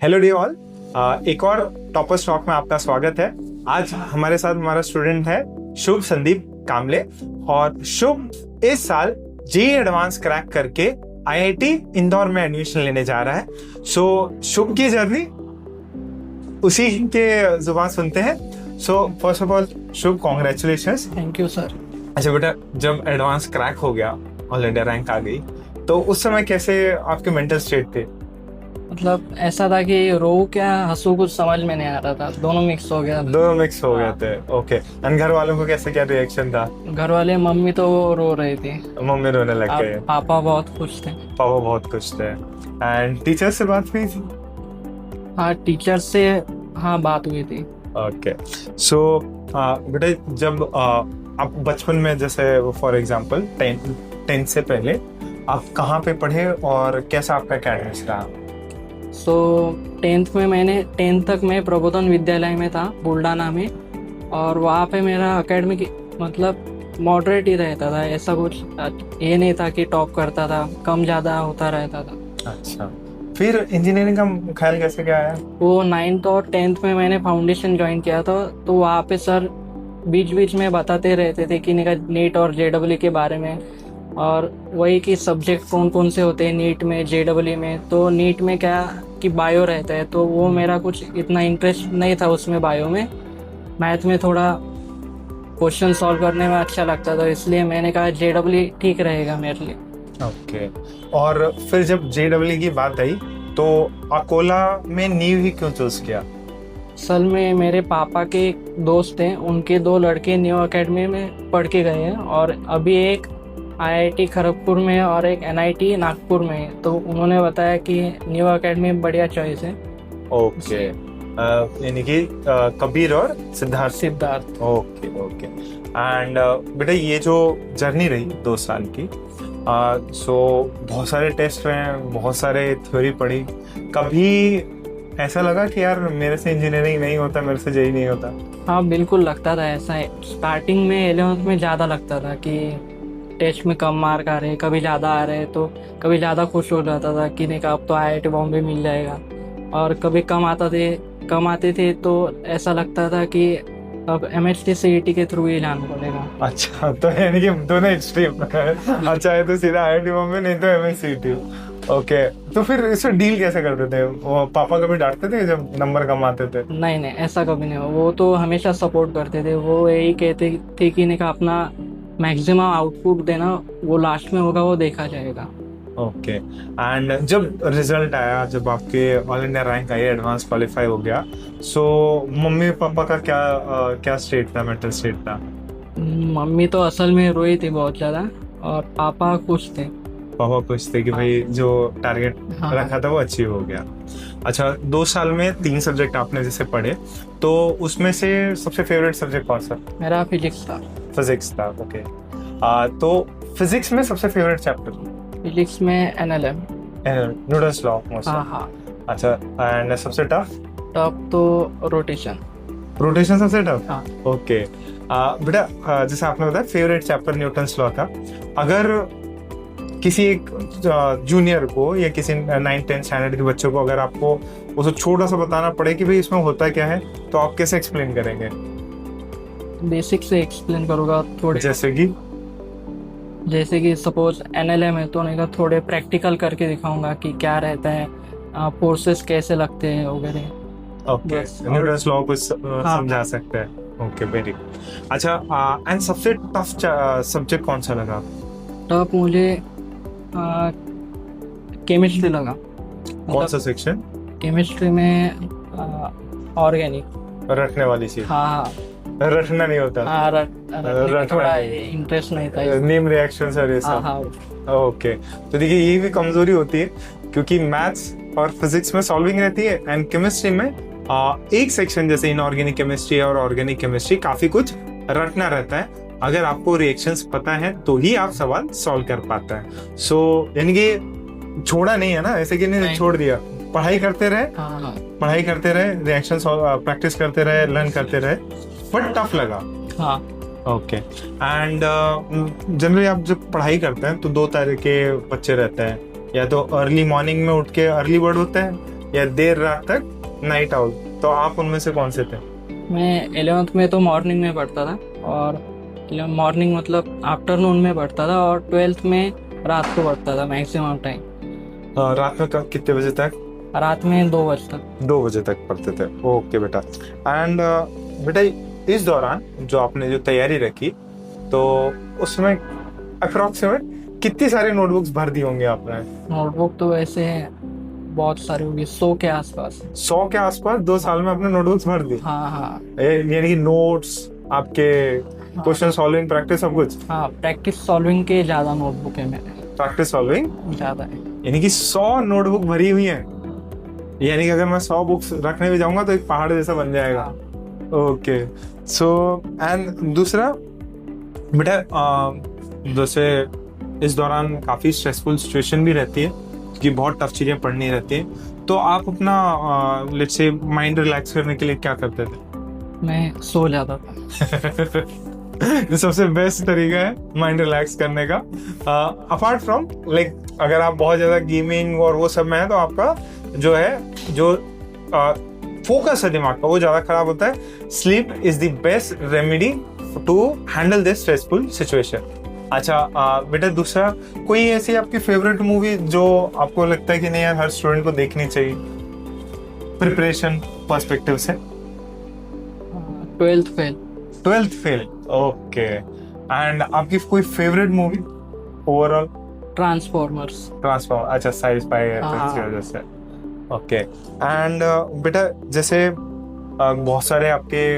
Hello D all. एक और topper stock में आपका स्वागत है। आज हमारे साथ हमारा स्टूडेंट है शुभ संदीप कामले और शुभ इस साल जेईई एडवांस क्रैक करके आईआईटी इंदौर में एडमिशन लेने जा रहा है। शुभ की जर्नी उसी के जुबान सुनते हैं। First of all Shubh, congratulations. Thank you sir. अच्छा बेटा, जब एडवांस क्रैक हो गया, ऑल इंडिया रैंक आ गई, तो उस समय कैसे आपके मेंटल स्टेट थे? मतलब ऐसा था कि रो क्या हंसू कुछ समझ में नहीं आ रहा था, दोनों मिक्स हो गया। दोनों मिक्स हो गए थे। ओके। एंड घर वालों को कैसे, क्या रिएक्शन था? घर वाले, मम्मी तो रो रही थी, मम्मी रोने लग गए, पापा बहुत खुश थे। पापा बहुत खुश थे। एंड टीचर से बात हुई थी? हाँ, टीचर से हाँ बात हुई थी। ओके। बेटा, जब आप बचपन में, जैसे फॉर एग्जांपल टेंथ से पहले आप कहाँ पे पढ़े और कैसा आपका एकेडमिक्स रहा? टेंथ तक मैं प्रबोधन विद्यालय में था, बुल्डाना में। और वहाँ पे मेरा एकेडमिक मतलब मॉडरेट ही रहता था, ऐसा कुछ ये नहीं था कि टॉप करता था, कम ज़्यादा होता रहता था। अच्छा, फिर इंजीनियरिंग का ख्याल कैसे क्या आया? वो 9th और 10th में मैंने फाउंडेशन ज्वाइन किया था, तो वहाँ पे सर बीच बीच में बताते रहते थे कि नीट और जेडब्ल्यू के बारे में, और वही कि सब्जेक्ट कौन कौन से होते हैं नीट में, जेडब्ल्यू में। तो नीट में क्या कि बायो रहता है, तो वो मेरा कुछ इतना इंटरेस्ट नहीं था उसमें, बायो में। मैथ में थोड़ा क्वेश्चन सॉल्व करने में अच्छा लगता था, इसलिए मैंने कहा जेडब्ल्यू ठीक रहेगा मेरे लिए। ओके। और फिर जब जेडब्ल्यू की बात आई तो अकोला में नीव ही क्यों चूज किया? असल में मेरे पापा के एक दोस्त हैं, उनके 2 लड़के न्यू एकेडमी में पढ़ के गए हैं, और अभी एक आईआईटी खड़गपुर में और एक एनआईटी नागपुर में है। तो उन्होंने बताया कि न्यू एकेडमी बढ़िया चॉइस है। ओके। यानी कि कबीर और सिद्धार्थ। Okay okay. एंड बेटा, ये जो जर्नी रही 2 साल की, बहुत सारे टेस्ट रहे, बहुत सारे थ्योरी पढ़ी, कभी ऐसा लगा कि यार मेरे से इंजीनियरिंग नहीं होता, मेरे से जेईई नहीं होता? हाँ बिल्कुल लगता था ऐसा है। स्टार्टिंग में 11th में ज़्यादा लगता था कि टेस्ट में कम मार्क आ रहे, कभी ज़्यादा आ रहे, तो कभी ज़्यादा खुश हो जाता था कि नहीं अब तो आईआईटी बॉम्बे मिल जाएगा। और कभी कम आते थे तो ऐसा लगता था कि अब एमएचटी सीईटी के थ्रू ही जाना पड़ेगा। अच्छा, तो यानी कि दोनों एक्सट्रीम। अच्छा है तो सीधा आईआईटी बॉम्बे, नहीं तो एमएचसीईटी। ओके। तो फिर इसमें डील कैसे करते थे? वो पापा कभी डांटते थे जब नंबर कम आते थे? नहीं, ऐसा कभी नहीं हुआ। वो तो हमेशा सपोर्ट करते थे। वो यही कहते थे कि नहीं अपना मैक्सिमम आउटपुट देना, वो लास्ट में होगा, वो देखा जाएगा। ओके। एंड जब रिजल्ट आया, जब आपके ऑल इंडिया रैंक आई, एडवांस क्वालिफाई हो गया, मम्मी पापा का क्या स्टेट था, मेंटल स्टेट था? मम्मी तो असल में रोई थी बहुत ज़्यादा, और पापा खुश थे। पापा खुश थे कि भाई जो टारगेट रखा था वो अचीव हो गया। अच्छा, 2 साल में 3 सब्जेक्ट आपने जैसे पढ़े, तो उसमें से सबसे फेवरेट सब्जेक्ट कौन सा? मेरा फिजिक्स था। फिजिक्स था। ओके। तो फिजिक्स में सबसे फेवरेट चैप्टर? फिजिक्स में एनएलएम, न्यूटन्स लॉ। हाँ। अच्छा, एंड सबसे टफ? टफ तो रोटेशन सबसे टफ? हाँ। ओके। बेटा, जैसे आपने बताया फेवरेट चैप्टर न्यूटन्स लॉ था, अगर किसी एक जूनियर को या किसी 9th-10th स्टैंडर्ड के बच्चों को अगर आपको उसे छोटा सा बताना पड़े कि भाई इसमें होता क्या है, तो आप कैसे एक्सप्लेन करेंगे? बेसिक से एक्सप्लेन करूँगा थोड़े। जैसे कि सपोज एनएलएम है, तो नहीं थोड़े प्रैक्टिकल करके दिखाऊंगा कि क्या रहता है, फोर्सेस कैसे लगते हैं वगैरह। ओके, न्यूटन्स लॉ को समझा सकते हैं। Okay, very good. अच्छा, एंड सबसे टफ सब्जेक्ट कौन सा लगा? टफ मुझे केमिस्ट्री लगा। कौन सा सेक्शन? केमिस्ट्री में ऑर्गेनिक, रखने वाली चीज। हाँ। रखना नहीं होता। थोड़ा इंटरेस्ट नहीं था, नेम रिएक्शंस और ये सब। ओके। तो देखिए, ये भी कमजोरी होती है, क्योंकि मैथ्स और फिजिक्स में सॉल्विंग रहती है, एंड केमिस्ट्री में एक सेक्शन जैसे इनऑर्गेनिक केमिस्ट्री और ऑर्गेनिक केमिस्ट्री काफी कुछ रटना रहता है। अगर आपको रिएक्शंस पता है तो ही आप सवाल सॉल्व कर पाता है। यानी कि छोड़ा नहीं है ना, ऐसे कि नहीं छोड़ दिया, पढ़ाई करते रहे, रिएक्शंस प्रैक्टिस करते रहे, लर्न करते रहे, बट टफ लगा। हाँ। ओके। एंड जनरली आप जब पढ़ाई करते हैं तो 2 तरह के बच्चे रहते हैं, या तो अर्ली मॉर्निंग में उठ के अर्ली बर्ड होता है, या देर रात तक नाइट आउल? तो आप उनमें से कौन से थे? मैं 11th में तो मॉर्निंग में पढ़ता था, और मॉर्निंग मतलब आफ्टरनून में पढ़ता था, और 12th में रात को पढ़ता था मैक्सिमम टाइम। रात में कितने बजे तक? रात में 2 बजे तक। 2 बजे तक पढ़ते थे। ओके बेटा। एंड बेटा इस दौरान जो आपने जो तैयारी रखी, तो उसमें अप्रोक्सीमेट कितनी सारी नोटबुक्स भर दी होंगी आपने? नोटबुक तो वैसे बहुत सारी होगी, 100 के आसपास। 100 के आसपास 2 साल में आपने नोटबुक्स भर दी? हाँ हाँ। यानी कि नोट्स, आपके क्वेश्चन सॉल्विंग, प्रैक्टिस, सब कुछ? हाँ, प्रैक्टिस सॉल्विंग के ज्यादा नोटबुक है मेरे। प्रैक्टिस सॉल्विंग ज्यादा है, यानी कि 100 नोटबुक भरी हुई है। यानी कि अगर मैं 100 बुक्स रखने भी जाऊंगा तो एक पहाड़ जैसा बन जाएगा। ओके। सो एंड दूसरा बेटा, जैसे इस दौरान काफी स्ट्रेसफुल सिचुएशन भी रहती है, क्योंकि बहुत टफ चीजें पढ़नी रहती है, तो आप अपना लेट्स से माइंड रिलैक्स करने के लिए क्या करते थे? मैं सो जाता था। ये सबसे बेस्ट तरीका है माइंड रिलैक्स करने का। अपार्ट फ्रॉम लाइक अगर आप बहुत ज्यादा गेमिंग और वो सब में है, तो आपका जो है जो फोकस है दिमाग का, वो ज्यादा खराब होता है। Sleep is the best remedy to handle this stressful situation. अच्छा बेटा, दूसरा कोई ऐसी आपकी फेवरेट मूवी जो आपको लगता है कि नहीं यार हर स्टूडेंट को देखनी चाहिए प्रिपरेशन पर्सपेक्टिव से? 12th fail. 12th fail, okay. And आपकी कोई favourite movie overall? Transformers. Transformer, अच्छा, साइज-फाई है तो इसकी वजह से। ओके। एंड बेटा जैसे बहुत सारे आपके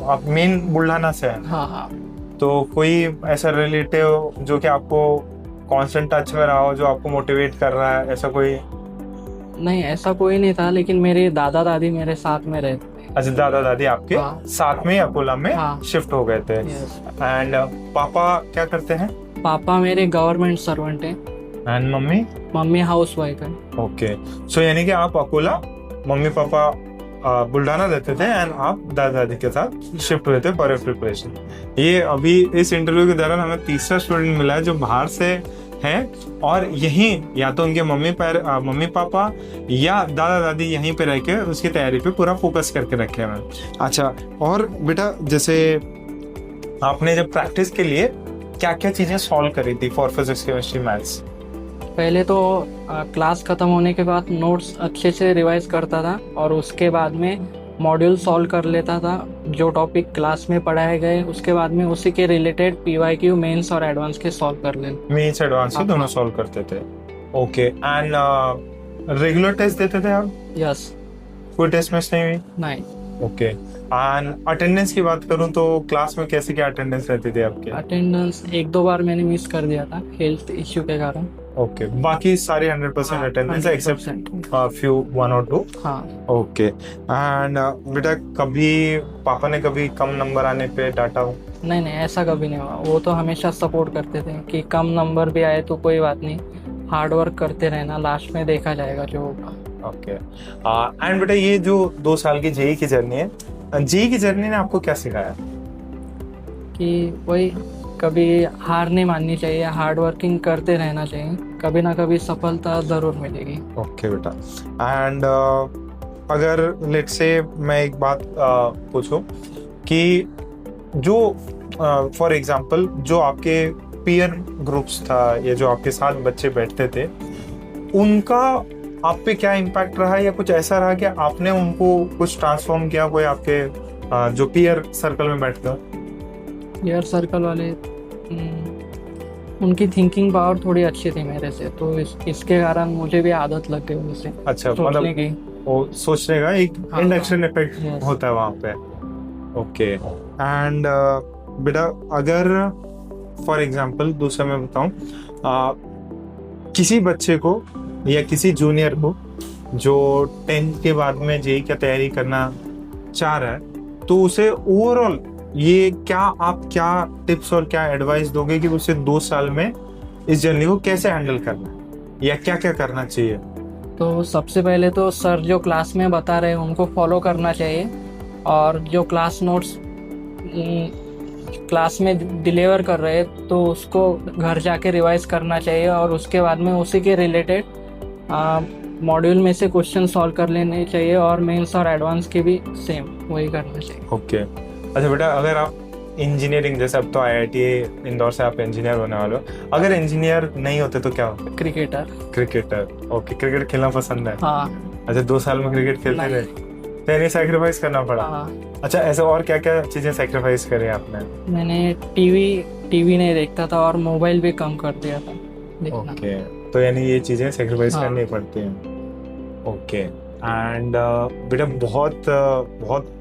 आप मेन बुल्ढाना से हैं, हाँ हाँ। तो कोई ऐसा रिलेटिव जो कि आपको कांस्टेंट टच में रहा हो, जो आपको मोटिवेट कर रहा है, ऐसा कोई? नहीं, ऐसा कोई नहीं था, लेकिन मेरे दादा दादी मेरे साथ में रहते थे। अच्छा, दादा दादी आपके हाँ। साथ में अकोला में हाँ। शिफ्ट हो गए थे। एंड पापा क्या करते हैं? पापा मेरे गवर्नमेंट सर्वेंट हैं। And mummy? Mummy house wife है। ओके। सो यानी कि आप अकोला, मम्मी पापा बुल्ढाना रहते थे, एंड आप दादा दादी के साथ शिफ्ट हुए थे फॉर प्रिपरेशन। ये अभी इस इंटरव्यू के दौरान हमें तीसरा स्टूडेंट मिला है जो बाहर से हैं, और यहीं या तो उनके मम्मी पापा या दादा दादी यहीं पे रह के उसकी तैयारी पे पूरा फोकस करके रखे हैं। अच्छा, और बेटा जैसे आपने जब प्रैक्टिस के लिए क्या क्या चीजें सॉल्व करी थी फॉर फिजिक्स, केमिस्ट्री, मैथ्स? पहले तो क्लास खत्म होने के बाद नोट्स अच्छे से रिवाइज करता था, और उसके बाद में मॉड्यूल सॉल्व कर लेता था जो टॉपिक क्लास में पढ़ाए गए। उसके बाद में उसी के रिलेटेड पीवाईक्यू मेंस और एडवांस के सॉल्व कर लेते। मेंस एडवांस के दोनों सॉल्व करते थे। ओके। एंड रेगुलर टेस्ट देते थे आप? यस। कोई टेस्ट मिस नहीं हुई? नहीं। ओके। एंड अटेंडेंस की बात करूं तो क्लास में कैसे क्या अटेंडेंस रहती थी आपके? अटेंडेंस 1-2 बार मैंने मिस कर दिया था हेल्थ इश्यू के कारण। ओके। बाकी सारे 100% अटेंडेंस है एक्सेप्ट फ्यू 1 और 2? हाँ। ओके। एंड बेटा कभी पापा ने कभी कम नंबर आने पे डांटा हो? नहीं नहीं, ऐसा कभी नहीं हुआ। वो तो हमेशा सपोर्ट करते थे कि कम नंबर भी आए तो कोई बात नहीं, हार्ड वर्क करते रहना, लास्ट में देखा जाएगा जो होगा। ओके। एंड बेटा ये जो 2 साल की जेई की जर्नी है, जेई की जर्नी ने आपको क्या सिखाया? कि वही, कभी हार नहीं माननी चाहिए, हार्ड वर्किंग करते रहना चाहिए, कभी ना कभी सफलता जरूर मिलेगी। ओके बेटा। एंड अगर लेट्स से मैं एक बात पूछूं कि जो फॉर एग्जांपल जो आपके पीयर ग्रुप्स था या जो आपके साथ बच्चे बैठते थे, उनका आप पे क्या इम्पैक्ट रहा, या कुछ ऐसा रहा कि आपने उनको कुछ ट्रांसफॉर्म किया, कोई आपके जो पीयर सर्कल में बैठते हो? पीयर सर्कल वाले, उनकी थिंकिंग पावर थोड़ी अच्छी थी मेरे से, तो इसके कारण मुझे भी आदत लग गई उनसे। अच्छा, सोचने की, वो सोचने का एक हाँ, इंडक्शन इफेक्ट yes. होता है वहां पे। ओके। एंड बेटा अगर फॉर एग्जांपल दूसरा मैं बताऊं, किसी बच्चे को या किसी जूनियर को जो 10th के बाद में जेईई की तैयारी करना चाह रहा है, तो उसे ओवरऑल ये आप क्या टिप्स और क्या एडवाइस दोगे कि उसे 2 साल में इस जर्नी को कैसे हैंडल करना है या क्या क्या करना चाहिए? तो सबसे पहले तो सर जो क्लास में बता रहे हैं उनको फॉलो करना चाहिए, और जो क्लास नोट्स क्लास में डिलीवर कर रहे हैं तो उसको घर जाके रिवाइज करना चाहिए, और उसके बाद में उसी के रिलेटेड मॉड्यूल में से क्वेश्चन सॉल्व कर लेने चाहिए और मेंस और एडवांस के भी सेम वही करना चाहिए। ओके अच्छा बेटा, अगर आप इंजीनियरिंग, जैसे अब तो आईआईटी इंदौर से आप इंजीनियर होने वाले हो, अगर इंजीनियर नहीं होते तो क्या होते? क्रिकेटर। क्रिकेटर। ओके, क्रिकेट खेलना पसंद है? हाँ। अच्छा, 2 साल में क्रिकेट खेलते नहीं। रहे, तो यानी सैक्रिफाइस करना पड़ा? हाँ। अच्छा, ऐसे और क्या क्या चीजें सैक्रिफाइस करी आपने? मैंने टीवी नहीं देखता था और मोबाइल भी कम कर दिया था देखना। ओके, तो यानी ये चीजें सैक्रिफाइस हाँ। करनी पड़ती हैं। ओके, एंड बेटा बहुत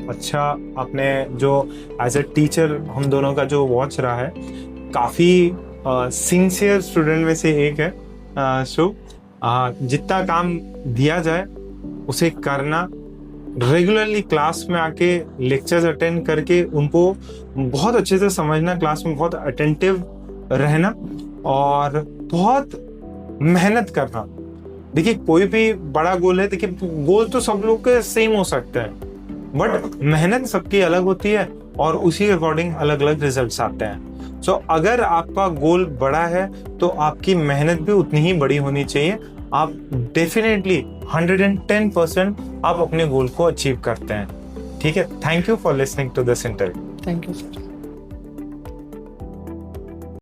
अच्छा आपने जो एज ए टीचर हम दोनों का जो वॉच रहा है, काफी सिंसियर स्टूडेंट में से एक है शुभ। जितना काम दिया जाए उसे करना, रेगुलरली क्लास में आके लेक्चर्स अटेंड करके उनको बहुत अच्छे से समझना, क्लास में बहुत अटेंटिव रहना और बहुत मेहनत करना। देखिए, कोई भी बड़ा गोल है, देखिए गोल तो सब लोग के सेम हो सकते हैं, बट मेहनत सबकी अलग होती है और उसी के अकॉर्डिंग अलग अलग रिजल्ट्स आते हैं। सो अगर आपका गोल बड़ा है तो आपकी मेहनत भी उतनी ही बड़ी होनी चाहिए। आप डेफिनेटली 110% आप अपने गोल को अचीव करते हैं। ठीक है, thank you for listening to this interview. Thank you sir.